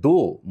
2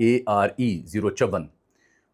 ARE 054,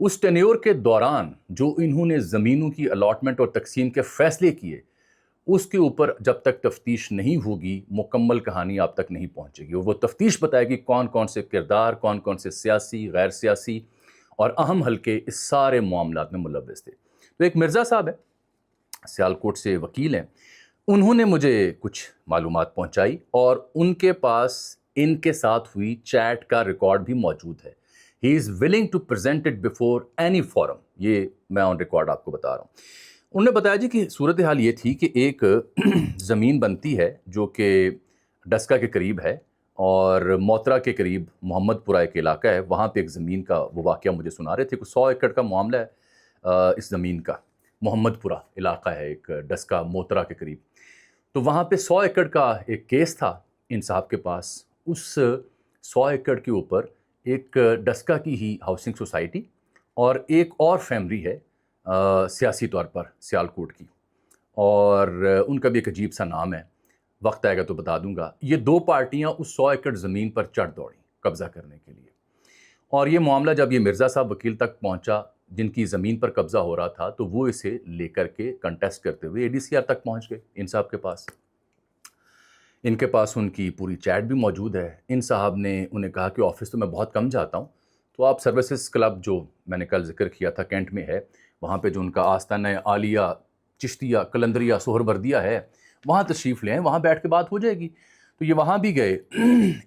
us tenure کے دوران جو انہوں نے زمینوں کی الاٹمنٹ اور تقسیم کے فیصلے کیے، اس کے اوپر جب تک تفتیش نہیں ہوگی مکمل کہانی آپ تک نہیں پہنچے گی. وہ تفتیش بتائے گی کون کون سے کردار، کون کون سے سیاسی، غیر سیاسی اور اہم حلقے اس سارے معاملات میں ملوث تھے. تو ایک مرزا صاحب ہے، سیالکوٹ سے وکیل ہیں، انہوں نے مجھے کچھ معلومات پہنچائی اور ان کے پاس ان کے ساتھ ہوئی چیٹ کا ریکارڈ بھی موجود ہے. He is willing to present it before any forum. یہ میں آن ریکارڈ آپ کو بتا رہا ہوں. انہوں نے بتایا جی کہ صورتحال یہ تھی کہ ایک زمین بنتی ہے جو کہ ڈسکا کے قریب ہے اور موترا کے قریب محمد پورہ ایک علاقہ ہے، وہاں پہ ایک زمین کا وہ واقعہ مجھے سنا رہے تھے. کچھ 100 ایکڑ کا معاملہ ہے اس زمین کا. محمد پورہ علاقہ ہے ایک ڈسکا موترا کے قریب. تو وہاں پہ 100 ایکڑ کا ایک کیس تھا ان صاحب کے پاس. اس 100 ایکڑ کے اوپر ایک ڈسکا کی ہی ہاؤسنگ سوسائٹی اور ایک اور فیملی ہے سیاسی طور پر سیالکوٹ کی، اور ان کا بھی ایک عجیب سا نام ہے، وقت آئے گا تو بتا دوں گا. یہ دو پارٹیاں اس 100 ایکڑ زمین پر چڑھ دوڑیں قبضہ کرنے کے لیے. اور یہ معاملہ جب یہ مرزا صاحب وکیل تک پہنچا جن کی زمین پر قبضہ ہو رہا تھا، تو وہ اسے لے کر کے کنٹیسٹ کرتے ہوئے ADCR تک پہنچ گئے. ان صاحب کے پاس ان کی پوری چیٹ بھی موجود ہے. ان صاحب نے انہیں کہا کہ آفس تو میں بہت کم جاتا ہوں، تو آپ سروسز کلب جو میں نے کل ذکر کیا تھا کینٹ میں ہے، وہاں پہ جو ان کا آستانہ عالیہ چشتیہ قلندریہ سہروردیہ ہے، وہاں تشریف لیں، وہاں بیٹھ کے بات ہو جائے گی. تو یہ وہاں بھی گئے.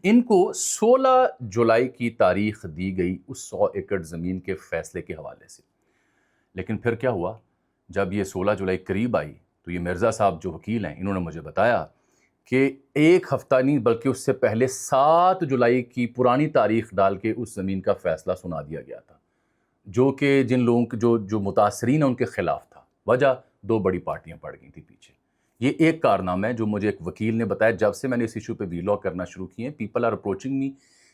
ان کو 16 جولائی کی تاریخ دی گئی اس 100 ایکڑ زمین کے فیصلے کے حوالے سے. لیکن پھر کیا ہوا، جب یہ 16 جولائی قریب آئی تو یہ مرزا صاحب جو وکیل ہیں انہوں نے مجھے بتایا کہ ایک ہفتہ نہیں بلکہ اس سے پہلے 7 جولائی کی پرانی تاریخ ڈال کے اس زمین کا فیصلہ سنا دیا گیا تھا، جو کہ جن لوگوں کے جو متاثرین ہیں ان کے خلاف تھا. وجہ 2 بڑی پارٹیاں پڑ گئی تھیں پیچھے. یہ ایک کارنامہ ہے جو مجھے ایک وکیل نے بتایا. جب سے میں نے اس ایشو پہ ویلاگ کرنا شروع کیے ہیں، people are approaching me,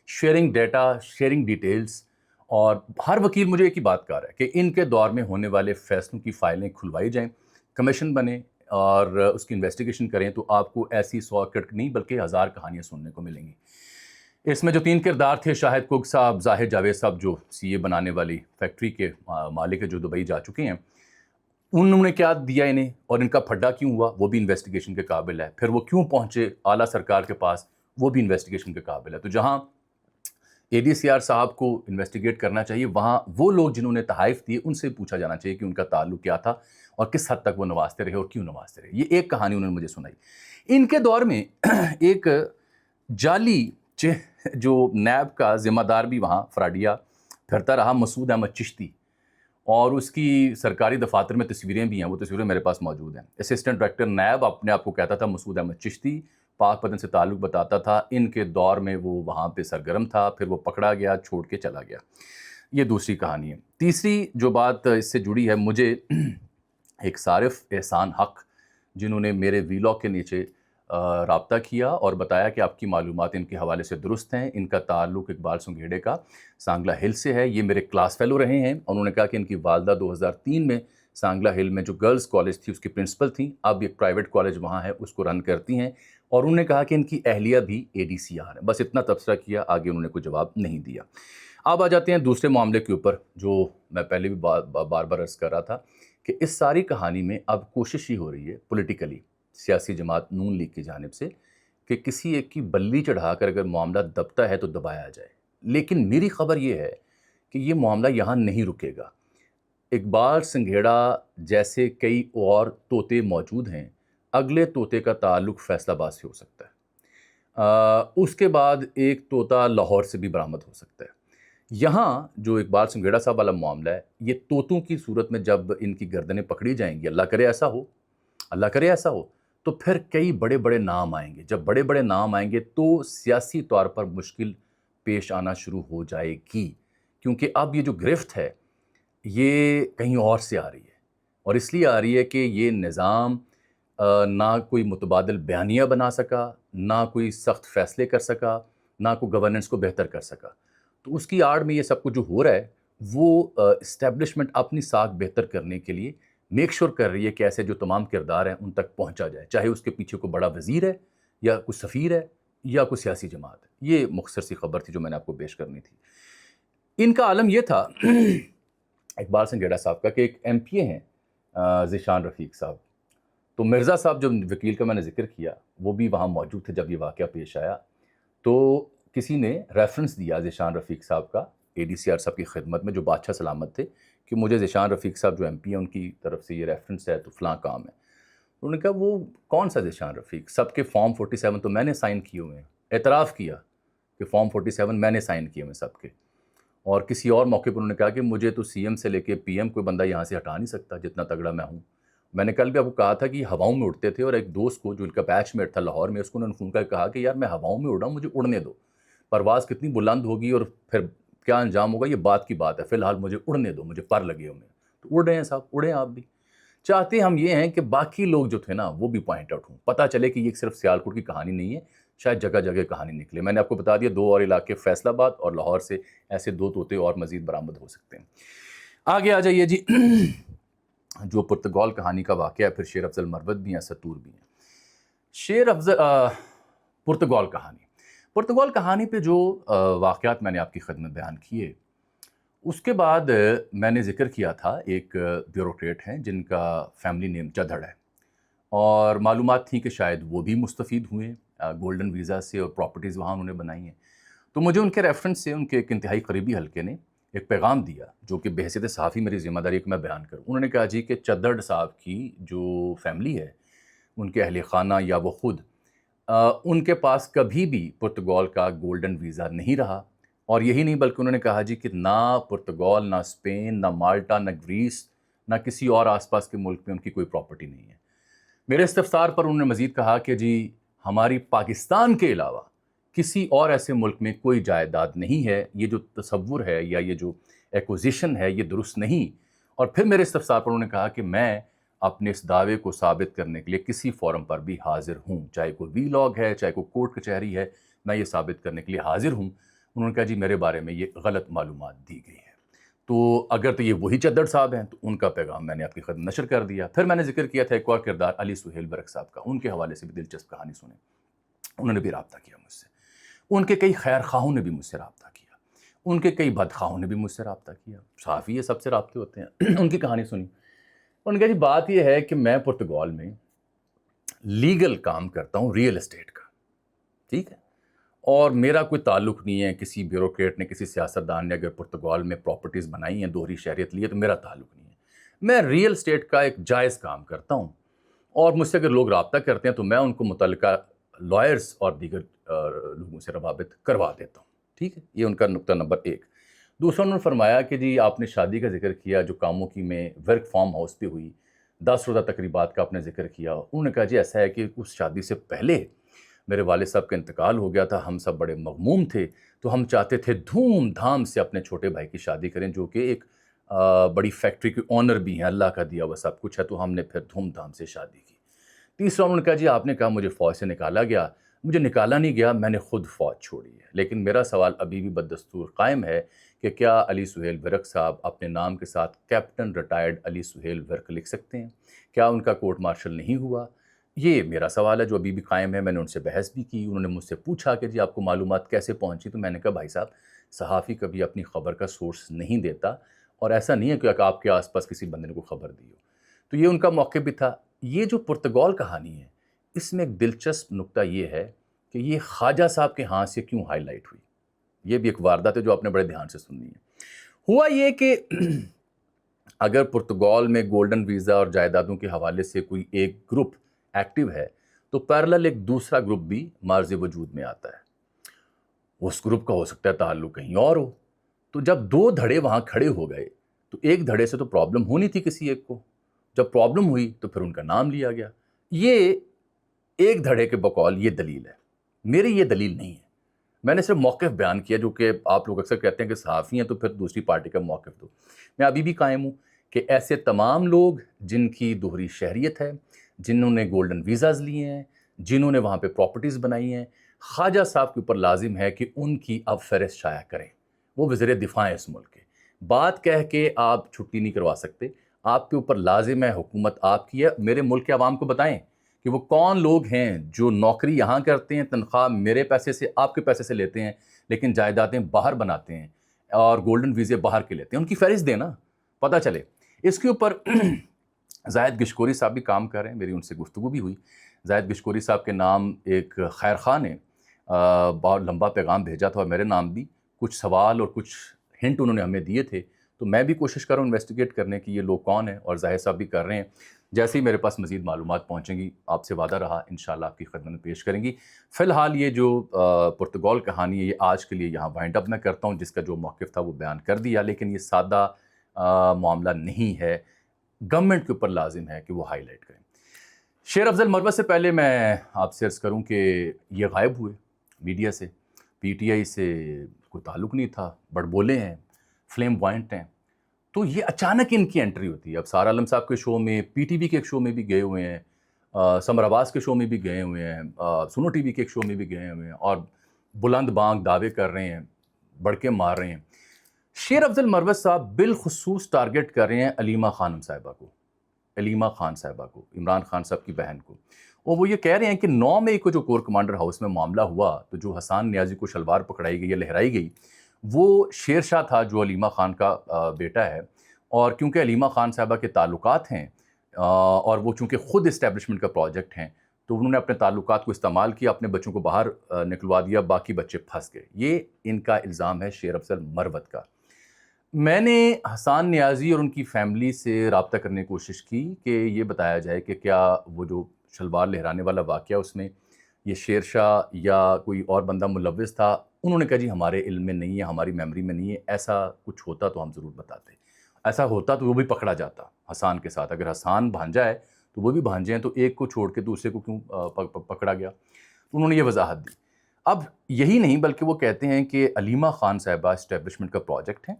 sharing data, sharing details, اور ہر وکیل مجھے ایک ہی بات کہہ رہا ہے کہ ان کے دور میں ہونے والے فیصلوں کی فائلیں کھلوائی جائیں، کمیشن بنے اور اس کی انویسٹیگیشن کریں، تو آپ کو ایسی 100 ایکڑ نہیں بلکہ 1000 کہانیاں سننے کو ملیں گی. اس میں جو 3 کردار تھے، شاہد کوک صاحب، زاہد جاوید صاحب جو CA بنانے والی فیکٹری کے مالک ہے جو دبئی جا چکے ہیں، انہوں نے کیا دیا انہیں اور ان کا پھڈا کیوں ہوا وہ بھی انویسٹیگیشن کے قابل ہے. پھر وہ کیوں پہنچے اعلیٰ سرکار کے پاس وہ بھی انویسٹیگیشن کے قابل ہے. تو جہاں ADCR صاحب کو انویسٹیگیٹ کرنا چاہیے، وہاں وہ لوگ جنہوں نے تحائف دیے ان سے پوچھا جانا چاہیے کہ ان کا تعلق کیا تھا اور کس حد تک وہ نوازتے رہے اور کیوں نوازتے رہے. یہ ایک کہانی انہوں نے مجھے سنائی. ان کے دور میں ایک جعلی جو نیب کا ذمہ دار بھی وہاں فراڈیا پھرتا رہا، مسعود احمد چشتی، اور اس کی سرکاری دفاتر میں تصویریں بھی ہیں، وہ تصویریں میرے پاس موجود ہیں. اسسٹنٹ ڈائریکٹر نیب اپنے آپ کو کہتا تھا مسعود احمد چشتی، پاک پتن سے تعلق بتاتا تھا. ان کے دور میں وہ وہاں پہ سرگرم تھا، پھر وہ پکڑا گیا، چھوڑ کے چلا گیا. یہ دوسری کہانی ہے. تیسری جو بات اس سے جڑی ہے، مجھے ایک صارف احسان حق جنہوں نے میرے ویلاگ کے نیچے رابطہ کیا اور بتایا کہ آپ کی معلومات ان کے حوالے سے درست ہیں. ان کا تعلق اقبال سنگھیڑے کا سانگلہ ہل سے ہے. یہ میرے کلاس فیلو رہے ہیں. انہوں نے کہا کہ ان کی والدہ 2003 میں سانگلہ ہل میں جو گرلز کالج تھی اس کی پرنسپل تھیں، اب ایک پرائیویٹ کالج وہاں ہے اس کو رن کرتی ہیں، اور انہوں نے کہا کہ ان کی اہلیہ بھی ADCR ہے. بس اتنا تبصرہ کیا، آگے انہوں نے کوئی جواب نہیں دیا. اب آ جاتے ہیں دوسرے معاملے کے اوپر جو میں پہلے بھی بار بار عرض کر رہا تھا کہ اس ساری کہانی میں اب کوشش ہی ہو رہی ہے پولیٹیکلی سیاسی جماعت نون لیگ کی جانب سے کہ کسی ایک کی بلی چڑھا کر اگر معاملہ دبتا ہے تو دبایا جائے. لیکن میری خبر یہ ہے کہ یہ معاملہ یہاں نہیں رکے گا. اقبال سنگھیڑا جیسے کئی اور طوطے موجود ہیں، اگلے طوطے کا تعلق فیصل آباد سے ہو سکتا ہے، اس کے بعد ایک طوطا لاہور سے بھی برآمد ہو سکتا ہے. یہاں جو اقبال سنگھیڑا صاحب والا معاملہ ہے، یہ طوطوں کی صورت میں جب ان کی گردنیں پکڑی جائیں گی، اللہ کرے ایسا ہو، اللہ کرے ایسا ہو، تو پھر کئی بڑے بڑے نام آئیں گے. جب بڑے بڑے نام آئیں گے تو سیاسی طور پر مشکل پیش آنا شروع ہو جائے گی، کیونکہ اب یہ جو گرفت ہے یہ کہیں اور سے آ رہی ہے، اور اس لیے آ رہی ہے کہ یہ نظام نہ کوئی متبادل بیانیہ بنا سکا، نہ کوئی سخت فیصلے کر سکا، نہ کوئی گورننس کو بہتر کر سکا. تو اس کی آڑ میں یہ سب کچھ جو ہو رہا ہے وہ اسٹیبلشمنٹ اپنی ساکھ بہتر کرنے کے لیے میک شور کر رہی ہے کہ ایسے جو تمام کردار ہیں ان تک پہنچا جائے، چاہے اس کے پیچھے کوئی بڑا وزیر ہے یا کوئی سفیر ہے یا کوئی سیاسی جماعت ہے. یہ مختصر سی خبر تھی جو میں نے آپ کو پیش کرنی تھی. ان کا عالم یہ تھا اقبال سنگیڑا صاحب کا کہ ایک ایم پی اے ہیں ذیشان رفیق صاحب. تو مرزا صاحب جو وکیل کا میں نے ذکر کیا وہ بھی وہاں موجود تھے جب یہ واقعہ پیش آیا. تو کسی نے ریفرنس دیا ذیشان رفیق صاحب کا اے ڈی سی آر صاحب کی خدمت میں جو بادشاہ سلامت تھے کہ مجھے ذیشان رفیق صاحب جو ایم پی ہیں ان کی طرف سے یہ ریفرنس ہے تو فلاں کام ہے. انہوں نے کہا وہ کون سا ذیشان رفیق؟ سب کے فارم 47 تو میں نے سائن کیے ہوئے ہیں. اعتراف کیا کہ فارم 47 میں نے سائن کیے ہوئے سب کے. اور کسی اور موقع پر انہوں نے کہا کہ مجھے تو سی ایم سے لے کے پی ایم کوئی بندہ یہاں سے ہٹا نہیں سکتا جتنا تگڑا میں ہوں. میں نے کل بھی آپ کو کہا تھا کہ یہ ہواؤں میں اڑتے تھے اور ایک دوست کو جو ان کا بیچ میٹ تھا لاہور میں اس کو انہوں نے فون کر کہا کہ یار میں ہواؤں میں اڑ رہا ہوں مجھے اڑنے دو. پرواز کتنی بلند ہوگی اور پھر کیا انجام ہوگا یہ بات کی بات ہے. فی الحال مجھے اڑنے دو, مجھے پر لگے ہوئے ہیں. تو اڑ رہے ہیں صاحب, اڑیں آپ بھی. چاہتے ہم یہ ہیں کہ باقی لوگ جو تھے نا وہ بھی پوائنٹ آؤٹ ہوں, پتہ چلے کہ یہ صرف سیالکوٹ کی کہانی نہیں ہے, شاید جگہ جگہ کہانی نکلے. میں نے آپ کو بتا دیا 2 اور علاقے فیصل آباد اور لاہور سے ایسے 2 طوطے اور مزید برآمد ہو سکتے ہیں. آگے آ جائیے جی. جو پرتگال کہانی کا واقعہ ہے, پھر شیر افضل مروت بھی ہیں, ستور بھی ہیں. شیر افضل پرتگال کہانی پہ جو واقعات میں نے آپ کی خدمت بیان کیے, اس کے بعد میں نے ذکر کیا تھا ایک بیوروکریٹ ہیں جن کا فیملی نیم چدھڑ ہے, اور معلومات تھیں کہ شاید وہ بھی مستفید ہوئے گولڈن ویزا سے اور پراپرٹیز وہاں انہوں نے بنائی ہیں. تو مجھے ان کے ریفرنس سے ان کے ایک انتہائی قریبی حلقے نے ایک پیغام دیا جو کہ بحیثیت صحافی میری ذمہ داری ہے کہ میں بیان کروں. انہوں نے کہا جی کہ چدھڑ صاحب کی جو فیملی ہے, ان کے اہل خانہ یا وہ خود, ان کے پاس کبھی بھی پرتگال کا گولڈن ویزا نہیں رہا. اور یہی نہیں بلکہ انہوں نے کہا جی کہ نہ پرتگال, نہ اسپین, نہ مالٹا, نہ گریس, نہ کسی اور آس پاس کے ملک میں ان کی کوئی پراپرٹی نہیں ہے. میرے استفسار پر انہوں نے مزید کہا کہ جی ہماری پاکستان کے علاوہ کسی اور ایسے ملک میں کوئی جائیداد نہیں ہے, یہ جو تصور ہے یا یہ جو ایکوزیشن ہے یہ درست نہیں. اور پھر میرے استفسار پر انہوں نے کہا کہ میں اپنے اس دعوے کو ثابت کرنے کے لیے کسی فورم پر بھی حاضر ہوں, چاہے کوئی وی لاگ ہے, چاہے کوئی کورٹ کچہری ہے, میں یہ ثابت کرنے کے لیے حاضر ہوں. انہوں نے کہا جی میرے بارے میں یہ غلط معلومات دی گئی ہے. تو اگر تو یہ وہی چدھڑ صاحب ہیں تو ان کا پیغام میں نے آپ کی خدمت نشر کر دیا. پھر میں نے ذکر کیا تھا ایک اور کردار علی سہیل ورق صاحب کا, ان کے حوالے سے بھی دلچسپ کہانی سنیں. انہوں نے بھی رابطہ کیا مجھ سے, ان کے کئی خیر خواہوں نے بھی مجھ سے رابطہ کیا, ان کے کئی بدخواہوں نے بھی مجھ سے رابطہ کیا. صحافی یہ سب سے رابطے ہوتے ہیں. ان کی کہانی سنی. ان کا جی بات یہ ہے کہ میں پرتگال میں لیگل کام کرتا ہوں ریئل اسٹیٹ کا, ٹھیک ہے, اور میرا کوئی تعلق نہیں ہے کسی بیوروکریٹ نے, کسی سیاستدان نے اگر پرتگال میں پراپرٹیز بنائی ہیں, دوہری شہریت لی ہے, تو میرا تعلق نہیں ہے. میں ریئل اسٹیٹ کا ایک جائز کام کرتا ہوں, اور مجھ سے اگر لوگ رابطہ کرتے ہیں تو میں ان کو متعلقہ لائرز اور دیگر لوگوں سے روابط کروا دیتا ہوں. ٹھیک ہے, یہ ان کا نقطہ نمبر 1. دوسرا انہوں نے فرمایا کہ جی آپ نے شادی کا ذکر کیا جو کاموں کی میں ورک فارم ہاؤس پہ ہوئی, 10 روزہ تقریبات کا آپ نے ذکر کیا. انہوں نے کہا جی ایسا ہے کہ اس شادی سے پہلے میرے والد صاحب کا انتقال ہو گیا تھا, ہم سب بڑے مغموم تھے, تو ہم چاہتے تھے دھوم دھام سے اپنے چھوٹے بھائی کی شادی کریں جو کہ ایک بڑی فیکٹری کے آنر بھی ہیں, اللہ کا دیا ہوا سب کچھ ہے, تو ہم نے پھر دھوم دھام سے شادی کی. تیسرا انہوں نے کہا جی آپ نے کہا مجھے فوج سے نکالا گیا, مجھے نکالا نہیں گیا, میں نے خود فوج چھوڑی ہے. لیکن میرا سوال ابھی بھی بدستور قائم ہے کہ کیا علی سہیل ورق صاحب اپنے نام کے ساتھ کیپٹن ریٹائرڈ علی سہیل ورق لکھ سکتے ہیں؟ کیا ان کا کورٹ مارشل نہیں ہوا؟ یہ میرا سوال ہے جو ابھی بھی قائم ہے. میں نے ان سے بحث بھی کی. انہوں نے مجھ سے پوچھا کہ جی آپ کو معلومات کیسے پہنچی؟ تو میں نے کہا بھائی صاحب صحافی کبھی اپنی خبر کا سورس نہیں دیتا, اور ایسا نہیں ہے کہ آپ کے آس پاس کسی بندے نے کوئی خبر دی ہو. تو یہ ان کا موقع بھی تھا. یہ جو پرتگال کہانی ہے اس میں ایک دلچسپ نقطہ یہ ہے کہ یہ خواجہ صاحب کے ہاں سے کیوں ہائی لائٹ ہوئی. یہ بھی ایک واردات ہے جو آپ نے بڑے دھیان سے سننی ہے. ہوا یہ کہ اگر پرتگال میں گولڈن ویزا اور جائیدادوں کے حوالے سے کوئی ایک گروپ ایکٹیو ہے تو پیرلل ایک دوسرا گروپ بھی مارز وجود میں آتا ہے. اس گروپ کا ہو سکتا ہے تعلق کہیں اور ہو. تو جب 2 دھڑے وہاں کھڑے ہو گئے تو ایک دھڑے سے تو پرابلم ہونی تھی کسی ایک کو. جب پرابلم ہوئی تو پھر ان کا نام لیا گیا. یہ ایک دھڑے کے بقول یہ دلیل ہے, میری یہ دلیل نہیں ہے. میں نے صرف موقف بیان کیا جو کہ آپ لوگ اکثر کہتے ہیں کہ صحافی ہیں تو پھر دوسری پارٹی کا موقف دو. میں ابھی بھی قائم ہوں کہ ایسے تمام لوگ جن کی دوہری شہریت ہے, جنہوں نے گولڈن ویزاز لیے ہیں, جنہوں نے وہاں پہ پراپرٹیز بنائی ہیں, خواجہ صاحب کے اوپر لازم ہے کہ ان کی اب فہرست شائع کریں. وہ وزیر دفاع ہیں اس ملک کے. بات کہہ کے آپ چھٹی نہیں کروا سکتے. آپ کے اوپر لازم ہے, حکومت آپ کی ہے. میرے ملک کے عوام کو بتائیں کہ وہ کون لوگ ہیں جو نوکری یہاں کرتے ہیں, تنخواہ میرے پیسے سے, آپ کے پیسے سے لیتے ہیں, لیکن جائیدادیں باہر بناتے ہیں اور گولڈن ویزے باہر کے لیتے ہیں. ان کی فہرست دیں نا. پتہ چلے. اس کے اوپر زاہد گشکوری صاحب بھی کام کر رہے ہیں, میری ان سے گفتگو بھی ہوئی. زاہد گشکوری صاحب کے نام ایک خیر خواہ نے بہت لمبا پیغام بھیجا تھا, اور میرے نام بھی. کچھ سوال اور کچھ ہنٹ انہوں نے ہمیں دیے تھے, تو میں بھی کوشش کر رہا ہوں انویسٹیگیٹ کرنے کی یہ لوگ کون ہیں, اور زاہد صاحب بھی کر رہے ہیں. جیسے ہی میرے پاس مزید معلومات پہنچیں گی آپ سے وعدہ رہا انشاءاللہ آپ کی خدمت میں پیش کریں گی. فی الحال یہ جو پرتگال کہانی ہے یہ آج کے لیے یہاں وائنڈ اپ میں کرتا ہوں. جس کا جو موقف تھا وہ بیان کر دیا, لیکن یہ سادہ معاملہ نہیں ہے. گورنمنٹ کے اوپر لازم ہے کہ وہ ہائی لائٹ کریں. شیر افضل مروت سے پہلے میں آپ سے عرض کروں کہ یہ غائب ہوئے میڈیا سے. پی ٹی آئی سے کوئی تعلق نہیں تھا, بڑ بولے ہیں, فلیم پوائنٹ ہیں, تو یہ اچانک ان کی انٹری ہوتی ہے. اب سارا عالم صاحب کے شو میں, پی ٹی وی کے ایک شو میں بھی گئے ہوئے ہیں, سمر عباس کے شو میں بھی گئے ہوئے ہیں, سنو ٹی وی کے ایک شو میں بھی گئے ہوئے ہیں, اور بلند بانگ دعوے کر رہے ہیں, بڑکے مار رہے ہیں. شیر افضل مروت صاحب بالخصوص ٹارگٹ کر رہے ہیں علیمہ خانم صاحبہ کو, علیمہ خان صاحبہ کو, عمران خان صاحب کی بہن کو. اور وہ یہ کہہ رہے ہیں کہ 9 مئی کو جو کور کمانڈر ہاؤس میں معاملہ ہوا, تو جو حسان نیازی کو شلوار پکڑائی گئی یا لہرائی گئی, وہ شیر شاہ تھا جو علیمہ خان کا بیٹا ہے. اور کیونکہ علیمہ خان صاحبہ کے تعلقات ہیں, اور وہ چونکہ خود اسٹیبلشمنٹ کا پروجیکٹ ہیں, تو انہوں نے اپنے تعلقات کو استعمال کیا, اپنے بچوں کو باہر نکلوا دیا, باقی بچے پھنس گئے. یہ ان کا الزام ہے شیر افضل مروت کا. میں نے حسان نیازی اور ان کی فیملی سے رابطہ کرنے کی کوشش کی کہ یہ بتایا جائے کہ کیا وہ جو شلوار لہرانے والا واقعہ اس میں یہ شیر شاہ یا کوئی اور بندہ ملوث تھا. انہوں نے کہا جی ہمارے علم میں نہیں ہے, ہماری میموری میں نہیں ہے, ایسا کچھ ہوتا تو ہم ضرور بتاتے. ایسا ہوتا تو وہ بھی پکڑا جاتا حسان کے ساتھ. اگر حسان بھانجا ہے تو وہ بھی بھانجے ہیں, تو ایک کو چھوڑ کے دوسرے کو کیوں پکڑا گیا. انہوں نے یہ وضاحت دی. اب یہی نہیں بلکہ وہ کہتے ہیں کہ علیمہ خان صاحبہ اسٹیبلشمنٹ کا پروجیکٹ ہے,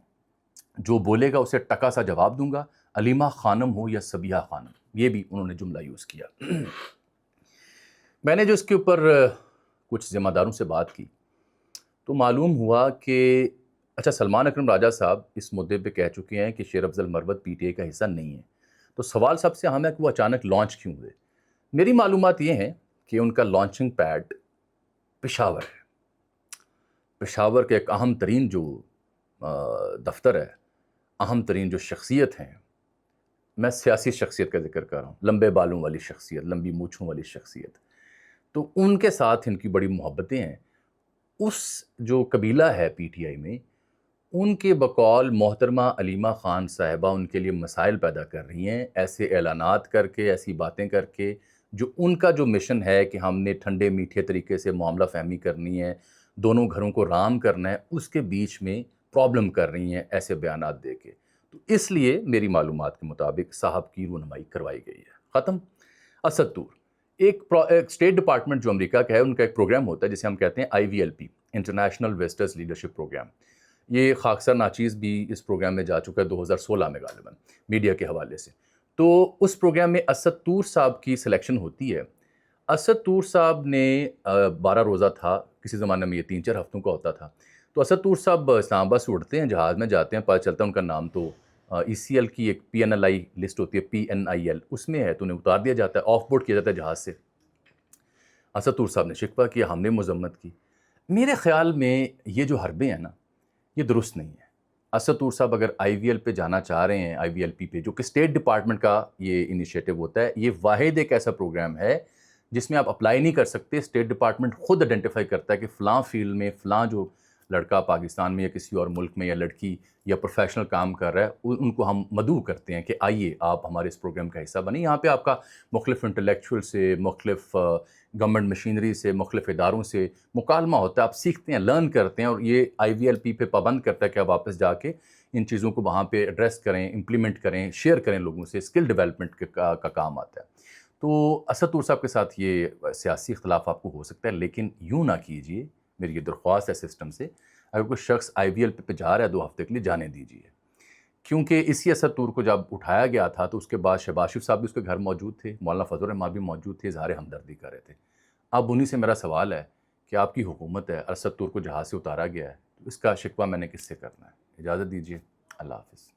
جو بولے گا اسے ٹکا سا جواب دوں گا, علیمہ خانم ہو یا سبیہ خانم. یہ بھی انہوں نے جملہ یوز کیا. میں نے جو اس کے اوپر کچھ ذمہ داروں سے بات کی تو معلوم ہوا کہ اچھا سلمان اکرم راجہ صاحب اس مدعے پہ کہہ چکے ہیں کہ شیر افضل مروت پی ٹی آئی کا حصہ نہیں ہے. تو سوال سب سے اہم ہے کہ وہ اچانک لانچ کیوں ہوئے. میری معلومات یہ ہیں کہ ان کا لانچنگ پیڈ پشاور ہے. پشاور کے ایک اہم ترین جو دفتر ہے, اہم ترین جو شخصیت ہیں, میں سیاسی شخصیت کا ذکر کر رہا ہوں, لمبے بالوں والی شخصیت, لمبی مونچھوں والی شخصیت, تو ان کے ساتھ ان کی بڑی محبتیں ہیں. اس جو قبیلہ ہے پی ٹی آئی میں, ان کے بقول محترمہ علیمہ خان صاحبہ ان کے لیے مسائل پیدا کر رہی ہیں, ایسے اعلانات کر کے, ایسی باتیں کر کے, جو ان کا جو مشن ہے کہ ہم نے ٹھنڈے میٹھے طریقے سے معاملہ فہمی کرنی ہے, دونوں گھروں کو رام کرنا ہے, اس کے بیچ میں پرابلم کر رہی ہیں ایسے بیانات دے کے. تو اس لیے میری معلومات کے مطابق صاحب کی رونمائی کروائی گئی ہے. ختم. اسد طور ایک اسٹیٹ ڈپارٹمنٹ جو امریکہ کا ہے, ان کا ایک پروگرام ہوتا ہے جسے ہم کہتے ہیں IVLP, انٹرنیشنل ویسٹرز لیڈرشپ پروگرام. یہ خاکسار ناچیز بھی اس پروگرام میں جا چکا ہے 2016 میں غالباً, میڈیا کے حوالے سے. تو اس پروگرام میں اسد طور صاحب کی سلیکشن ہوتی ہے. اسد طور صاحب نے 12 روزہ تھا, کسی زمانے میں یہ 3-4 ہفتوں کا ہوتا تھا. تو اسد طور صاحب اسلام آباد سے اٹھتے ہیں, جہاز میں جاتے ہیں, پتہ چلتا ہے ان کا نام تو ECL کی ایک PNLI لسٹ ہوتی ہے, PNIL, اس میں ہے, تو انہیں اتار دیا جاتا ہے, آف بورڈ کیا جاتا ہے جہاز سے. اسد طور صاحب نے شکوہ کیا, ہم نے مذمت کی. میرے خیال میں یہ جو حربیں ہیں نا, یہ درست نہیں ہے. اسد طور صاحب اگر IVL پہ جانا چاہ رہے ہیں, IVLP پہ, جو کہ اسٹیٹ ڈپارٹمنٹ کا یہ انیشیٹو ہوتا ہے, یہ واحد ایک ایسا پروگرام ہے جس میں آپ اپلائی نہیں کر سکتے. اسٹیٹ ڈپارٹمنٹ خود آئیڈینٹیفائی کرتا ہے کہ فلاں فیلڈ میں فلاں جو لڑکا پاکستان میں یا کسی اور ملک میں, یا لڑکی یا پروفیشنل کام کر رہا ہے, ان کو ہم مدعو کرتے ہیں کہ آئیے آپ ہمارے اس پروگرام کا حصہ بنیں. یہاں پہ آپ کا مختلف انٹلیکچوئل سے, مختلف گورنمنٹ مشینری سے, مختلف اداروں سے مکالمہ ہوتا ہے, آپ سیکھتے ہیں, لرن کرتے ہیں, اور یہ IVLP پہ پابند کرتا ہے کہ آپ واپس جا کے ان چیزوں کو وہاں پہ ایڈریس کریں, امپلیمنٹ کریں, شیئر کریں لوگوں سے. اسکل ڈیولپمنٹ کا کام آتا ہے. تو اسد طور صاحب کے ساتھ یہ سیاسی اختلاف آپ کو ہو سکتا ہے, لیکن یوں نہ کیجیے. میری یہ درخواست ہے سسٹم سے, اگر کوئی شخص IVLP پہ جا رہا ہے 2 ہفتے کے لیے, جانے دیجیے. کیونکہ اسی اسد طور کو جب اٹھایا گیا تھا تو اس کے بعد شہباز شریف صاحب بھی اس کے گھر موجود تھے, مولانا فضل الرحمان بھی موجود تھے, اظہار ہمدردی کر رہے تھے. اب انہی سے میرا سوال ہے کہ آپ کی حکومت ہے, اسد طور کو جہاز سے اتارا گیا ہے, تو اس کا شکوہ میں نے کس سے کرنا ہے؟ اجازت دیجیے. اللہ حافظ.